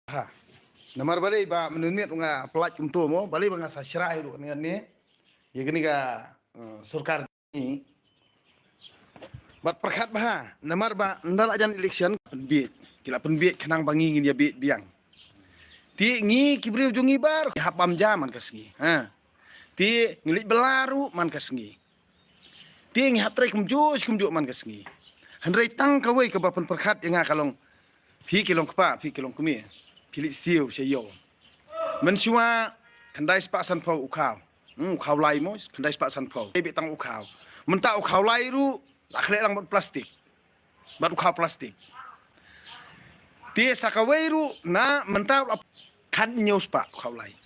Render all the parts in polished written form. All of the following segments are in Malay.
Ha. Namar balik ba menunit nga pelat kumtu mo balik ba nga sa syrai do kan ni. Ya gini ka surkar ni. Bat perkat bah. Namar ba ndal ajan election penbiet. Kila penbiet kenang bangi ngin ya biet biang. Ti ngi kibriu jungi bar hapam jaman kasngi. Ha. Ti ngilit belaru man kasngi. Ti ngi haptre kumjuk man kasngi. Handrai tang kawai ke bapan perkat yang kalong pi kilong kepa pi kilong kumi. Pilik siu sayo. Mensua kendai sepak san pau ukau. Ukau lai mo kendai sepak san pau. Ebik tang ukau. Mentah ukau lai ru lakrek lang buat plastik. Buat ukau plastik. Dia sakawai ru na mentah kan nyos pak ukau lai.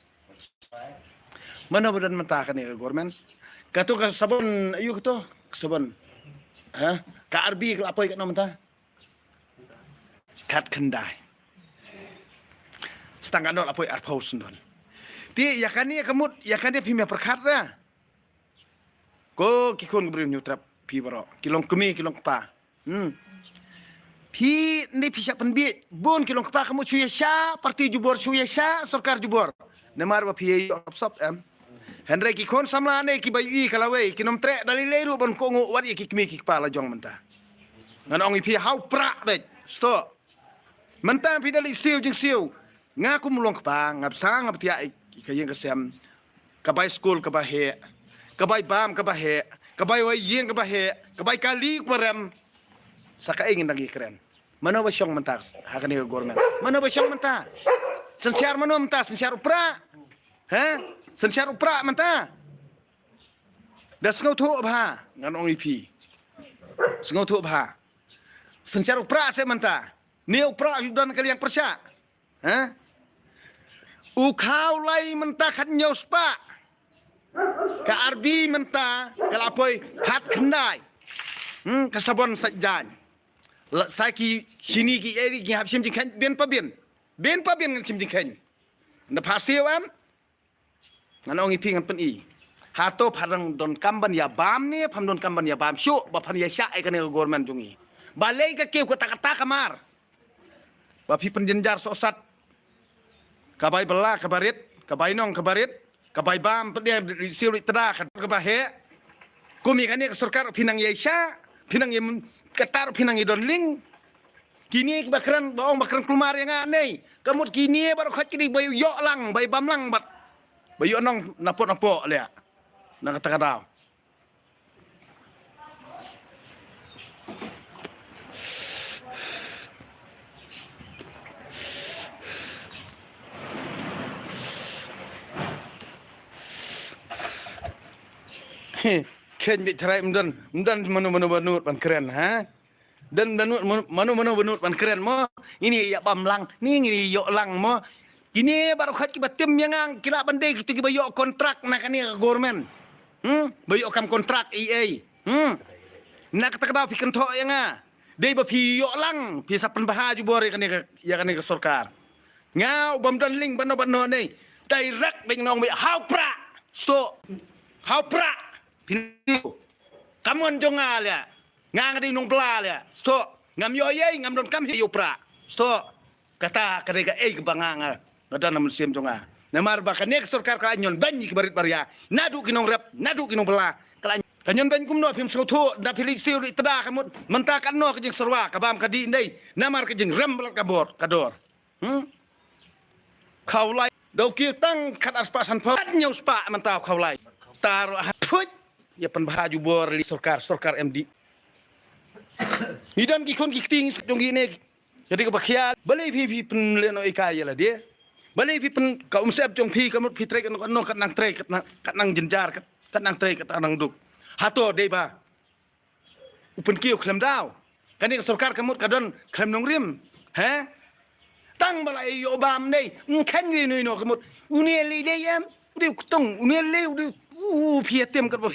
Mana badan mentah kan ya gormen. Katu ka sabon ayu katu sabon. Ha? Ka arbi ke apa ikat no mentah? Kat kendai. Setangkan dol apa arpaus don. Ti yakani kamut yakani pimya perkat ra. Ko kikon beri nyutrap pi baro. Kilong kemi kilong kepa. Pi ni pisak penbit bon kilong kepa kamu cuya sya parti jubor cuya sya sarkar jubor. Nemar ba pi sop Henry kikon samla ne ki bayi kalawe kinom tre dali leru bon ko ngo wadi kikmi kikpa la jong mentah. Ngan ong pi hau pra bet. Sto. Mentah pi dali siu jeng siu. Ngaku mulong kepa ngap sang ngap tia ikayeng kesem kabai school kabahe kabai bam kabahe kabai wai yeng kabahe kabai kali parem saka ingin lagi keren mana ba syong mentah hakani government mana ba syong mentah sensiar mana mentah sensiar upra ha sensiar upra mentah das ngau thu ba ngan ong ipi ngau thu ba sensiar upra se mentah ni upra yudan kali yang persya ha ukau lai mentah kat nyos pak. Ka arbi mentah kalapoi kat kendai. Kasabon sajjan. Saki sini ki eri ki hap sim jingkan ben pa ben. Ben pa ben ngan sim jingkan. Nda pasir am. Ngan ong ipi ngan pen i. Hato parang don kamban ya bam ni pam don kamban ya bam syuk ba pan ya syak ai kan government jungi. Balai ka keu ka tak kamar. Ba pi penjenjar sosat kabai bela kabarit, kabai nong kabarit, kabai bam dia risiu itra kabahe. Kumi kan ni sarkar pinang yesha, pinang yem katar pinang idonling. Kini bakran baong bakran kelumar yang aneh. Kamut kini baru khat kini bayu yok lang, bayu bam lang bat. Bayu nong napot lea. Nak kata kadau. Ken biterai mdan manu pan keren ha dan manu pan keren mo ini ya pamlang ni yok lang mo ini baru khat ki batim yang kila bandai gitu ki bayok kontrak nak ni government bayok kam kontrak EA nak kata kada pikan tho yang dei ba pi yok lang pi sapan bahaju bore kan ya kan ke sarkar ngau bam dan ling bano ni direct beng nong how pra sto how pra Pinu, kamu anjongal ya, ngang di nung pelal ya, sto, ngam yoye, ngam don kam hiu pra, sto, kata kerja kebangangan, ada nama sim jonga, namar bahkan nek sarkar kalanyon banyi kebarit baria, nadu kinong rap, nadu kinong pela, kanyon banyi kumno pim soto, da pilih siu di tedah kamu mentakan no kejeng serwa, kabam kadi indai, namar kejeng rembel kador, kau lai, dau kiu tang kat aspasan pau, nyus pak mentau kau lai, taruh put. Ya penbahaju bor li sarkar MD. Idan ki kon ki ting jong gini. Jadi kebakian balai pi pen leno ikai lah dia. Balai pi pen ka umsep jong pi kamut pi trek no kat nang trek kat nang jenjar kat nang trek kat nang duk. Hato dei ba. Upen kiu klem daw. Kani sarkar kamut kadon klem nong rim. Ha? Tang balai yo bam nei. Kan ni no kamut. Uni li dei am. Udi kutong uni le udi pi atem kat ba